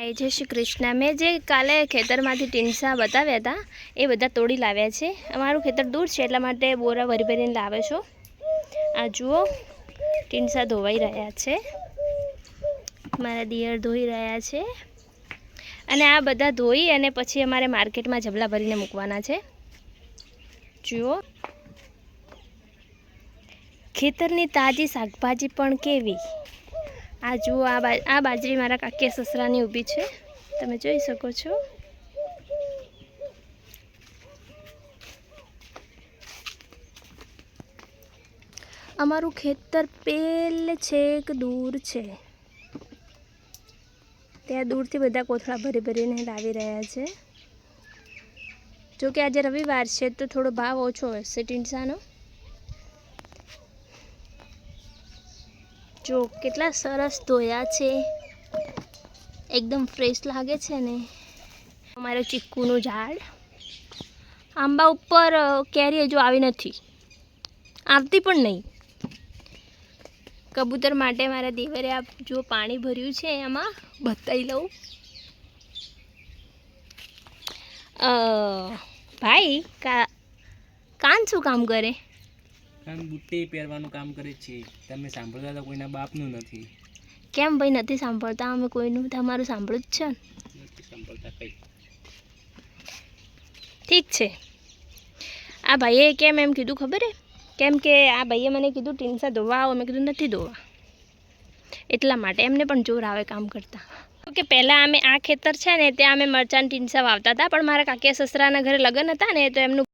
जय श्री कृष्ण। मैं जे काले खेतरमांथी टींसा बताव्या था ए बधा तोड़ी लाव्या छे। अमारुं खेतर दूर छे એટલા માટે બોરા ભરી ભરીને લાવે છો। आ जुओ टींसा धोवाई रह्या छे, मारा दियर धोई रह्या छे अने आ बधा धोई अने पछी अमारे मार्केटमां जबला भरीने मूकवाना छे। जुओ खेतरनी ताजी शाकभाजी पण केवी। आ जुओ आ बाजरी मारा काकिया ससरानी ऊभी छे, तमे जोई शको छो। अमारुं खेतर पेले छेक दूर छे, त्यां दूरथी बधा कोथळा भरी भरीने लावी रह्या छे। जो कि आज रविवार छे तो थोड़ो भाव ओछो हशे टींसानो। जो केटला सरस धोया छे, एकदम फ्रेश लागे छे ने। अमारो चीकूनुं झाड, आंबा उपर केरी हजू आवी नथी, आवती पण नहीं। कबूतर माटे मारा देवरे आ जो पाणी भर्युं छे एमां बताई लऊं। भाई कान शुं काम करे? કાન બુટ્ટી પહેરવાનું કામ કરે છે। તમે સાંભળતા તો કોઈના બાપનું નથી। કેમ ભાઈ નથી સાંભળતા? અમે કોઈનું તમારું સાંભળ્યું જ છે ને। નથી સાંભળતા કઈ। ઠીક છે। આ ભાઈએ કેમ એમ કીધું ખબર હે? કેમ કે આ ભાઈએ મને કીધું ટીંસા ધોવા આવો, મેં કીધું નથી ધોવા, એટલા માટે એમને પણ જોર આવે કામ કરતા। કે પહેલાં અમે આ ખેતર છે ને ત્યાં અમે મરચાં ટીંસા વાવતા હતા, પણ મારા કાકિયા સસરાના ઘરે લગ્ન હતા ને તો એમનું